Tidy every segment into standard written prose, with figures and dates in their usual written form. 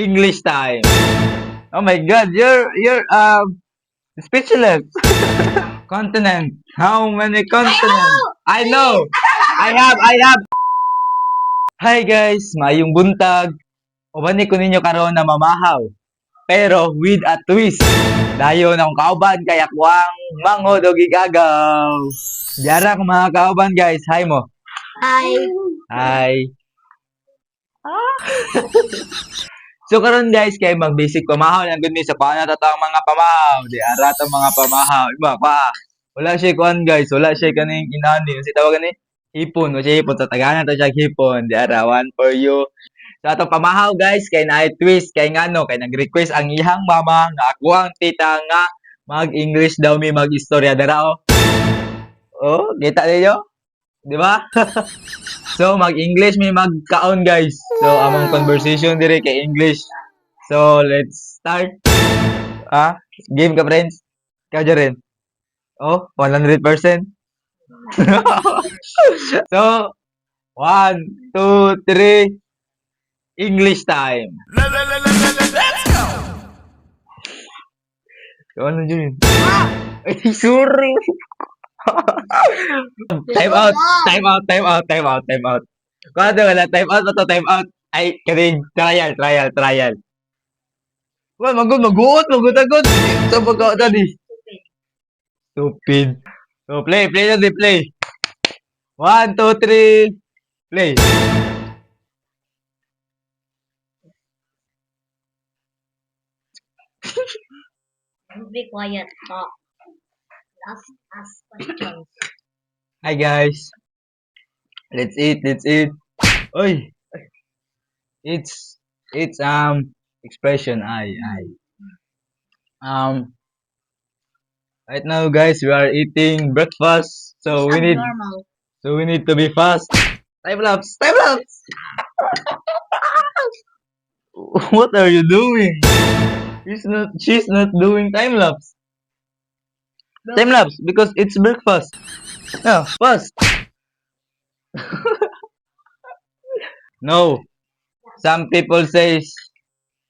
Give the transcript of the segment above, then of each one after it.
English time. Oh my God, you're speechless. Continent. How many continents? I know. I have. Hi guys, maayong buntag. Ubani ko ninyo karon na mamahaw. Pero with a twist. Dayon akong kauban kaya kuwang manghod og igagaw. Diara ko mga kauban guys. Hi mo. Hi. Hi. So karon guys kay mag-basic pamahaw lang gud mi sa paano ta ang mga pamahaw. Di ara ta mga pamahaw. Iba pa. Wala siya kuan guys, wala siya kaning inani. Si tawagan ni hipon, o siya hipon sa Tagalog to siya hipon. Di ara one for you. Sa atong pamahaw guys kay naay twist kay ngano kay nag-request ang ihang mama nga ako ang tita nga mag-English daw mi mag-istorya dara oh. Oh, kita niyo? Di ba? So, mag-English may magkaon, guys. So, among conversation dire kay English. So, let's start. Game ka, friends? Kaya rin. Oh, 100%. So, 1, 2, 3. English time. Let's go! So, ano yun? Ay, sorry. Time out. Kung ano wala, time out. Ay, kaning, trial. Well, maguot agad. Sa pagkaon tadi. Stupid. So, play. 1, 2, 3. Play. Be quiet. Talk. Ask questions. Hi, guys. Let's eat. Oy. It's expression. Right now, guys, we are eating breakfast. So we need to be fast. Time lapse. What are you doing? She's not doing time lapse. Time lapse because it's breakfast. No, fast. No. Some people says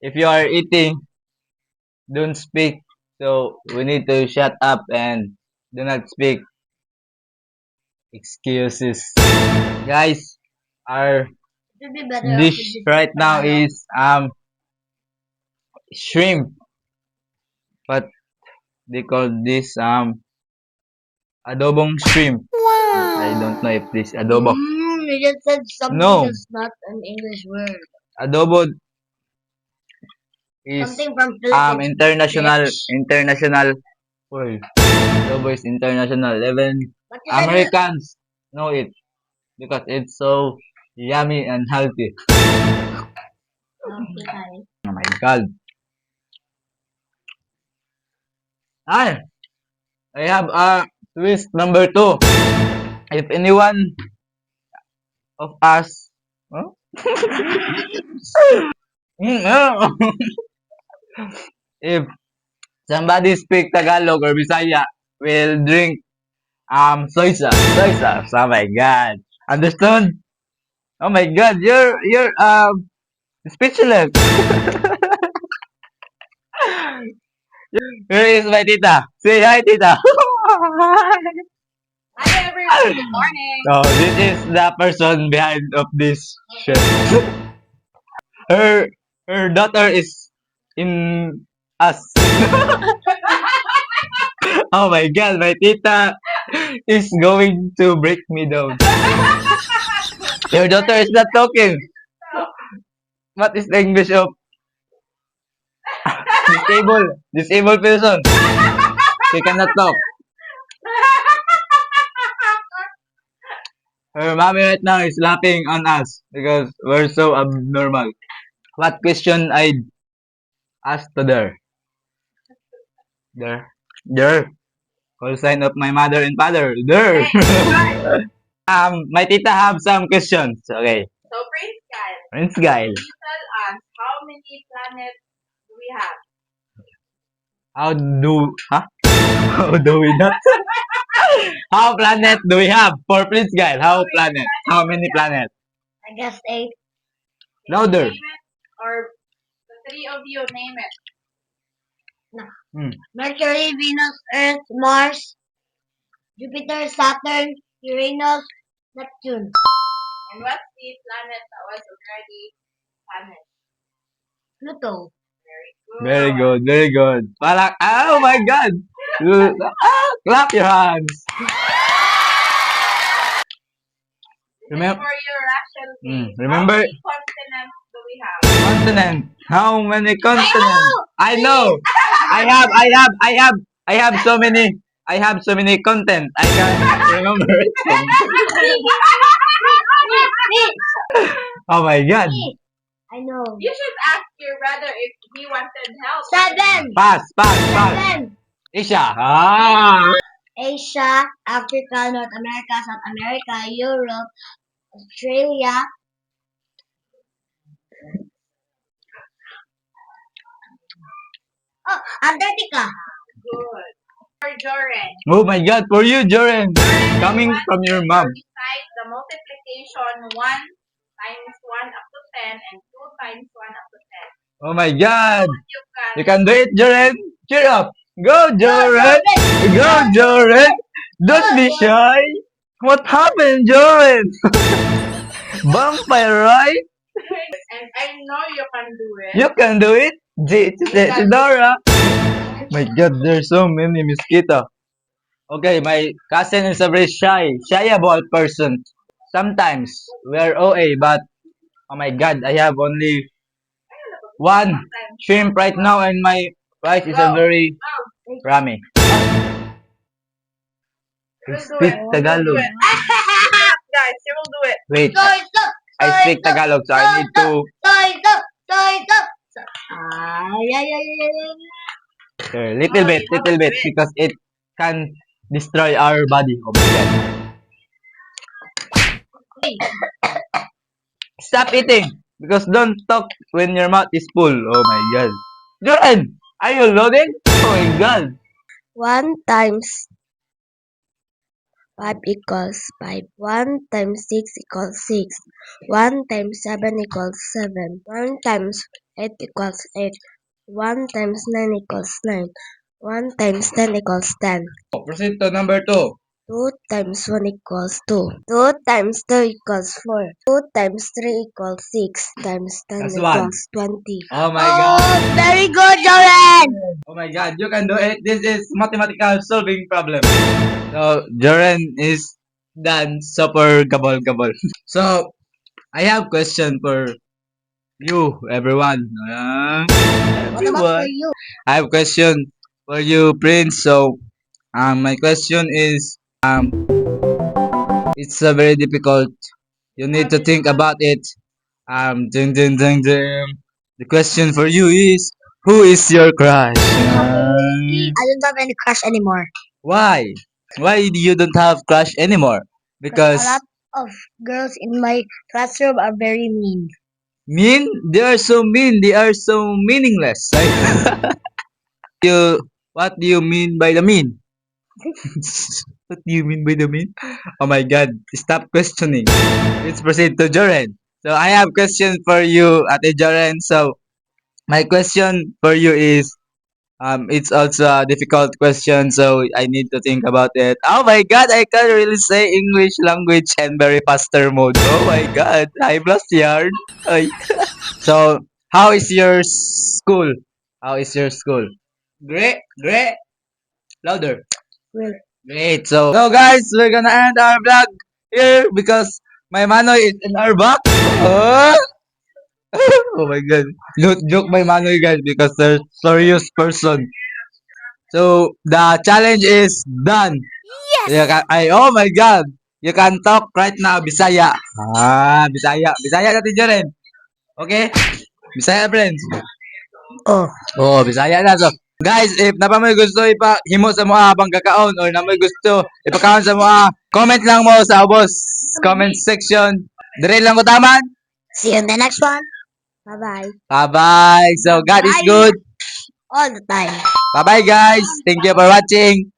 if you are eating, don't speak. So we need to shut up and do not speak. Excuses. Guys, our It would be better dish if you right just now follow. is shrimp. But they call this adobong shrimp. I don't know if this adobo. You just said something No. that's not an English word. Adobo is Something from Philippines. international. Well, adobo is international. Even But you said it- Americans know it because it's so yummy and healthy. Okay, hi. Oh my God. I have twist number 2. If anyone of us, huh? If somebody speak Tagalog or Bisaya, will drink soy sauce. Oh my God. Understood? Oh my God, you're speechless. Here is my tita. Say hi, tita. Hi everyone, good morning. So this is the person behind of this shit. Her daughter is in us. Oh my God, my tita is going to break me down. Your daughter is not talking. What is the English of disabled person? She cannot talk. Her mommy right now is laughing on us because we're so abnormal. What question I asked to there? There. Call sign of my mother and father. There. My tita have some questions. Okay. So, Prince Kyle, Prince Gail. can you tell us how many planets do we have? How do we not? How planet do we have? For Prince Gail, how planet? How many planets? I guess 8. Louder. Name it or Three of you, name it. Mercury, Venus, Earth, Mars, Jupiter, Saturn, Uranus, Neptune. And what's the planet that was already vanished? Pluto. Very good. Very good, very good. Palak. Oh my God. Clap your hands. Remember, For your Russian game. remember How many continents do we have? continent. How many continents? I know. I have so many. I have so many content. I can't remember it. Oh my God. I know. You should ask your brother if he wanted help. 7. Pass. 7. Asia. Ah. Asia, Africa, North America, South America, Europe, Australia, Antarctica. Good. For Joren. Oh my God. For you, Joren. Coming from your mom. Recite the multiplication 1 times 1 up to 10 and 2 times 1 up to 10. Oh my God. You You can do it, Joren. Cheer up. Go, Joren. Go, Joren. Don't be shy. What happened, Joren? Vampire, right? and I know you can do it. You can do it. Dora. My God, there's so many mosquito. Okay, my cousin is a very shy about person. Sometimes we are OA, but oh my God, I have only one shrimp right now, and my rice is a very rami. I speak Tagalog. Guys, you will do it. Wait, I speak Tagalog, so I need to. Little bit, because it can destroy our body. Oh my God. Stop eating, because don't talk when your mouth is full. Oh my God. Joran, are you loading? Oh my God. 1 times 5 equals 5. 1 times 6 equals 6. 1 times 7 equals 7. 1 times 8 equals 8. 1 times 9 equals 9. 1 times 10 equals 10. Proceed to number 2. 2 times 1 equals 2. 2 times 2 equals 4. 2 times 3 equals 6. Times 10 That's equals 20. Oh my God. Very good, Joren. Oh my God, you can do it. This is mathematical solving problem. So, Joran is done super gabol. So, I have question for you, everyone. What about for Everyone. you? I have question for you, Prince. So, my question is, it's a very difficult. You need to think about it. Ding. The question for you is, who is your crush? I don't have any crush anymore. Why? Why do you don't have crush anymore? Because a lot of girls in my classroom are very mean. mean? They are so mean. They are so meaningless. What do you mean by the mean? What do you mean by the mean? Oh my God! Stop questioning. Let's proceed to Joren. So I have question for you, Ate Joren. So my question for you is, it's also a difficult question, so I need to think about it. Oh my God, I can't really say English language and very faster mode. Oh my God, I'm lost yard. Ay. So, how is your school? How is your school? Great. Louder. Great. Great. So guys, we're gonna end our vlog here because my Manoy is in our back. Oh, oh my God. Don't joke my Manoy, guys, because they're serious person. So the challenge is done. Yes. Oh my God. You can talk right now, Bisaya. Bisaya natin dyan rin. Okay? Bisaya, friends. Oh, Bisaya na. So, guys, if napamoy gusto ipahimo sa mga habang kakaon or namoy gusto ipakaon sa mga, comment lang mo sa ubos comment section. Dire lang ko taman. See you in the next one. Bye-bye. Bye-bye. So, God is good. All the time. Bye-bye, guys. Thank you for watching.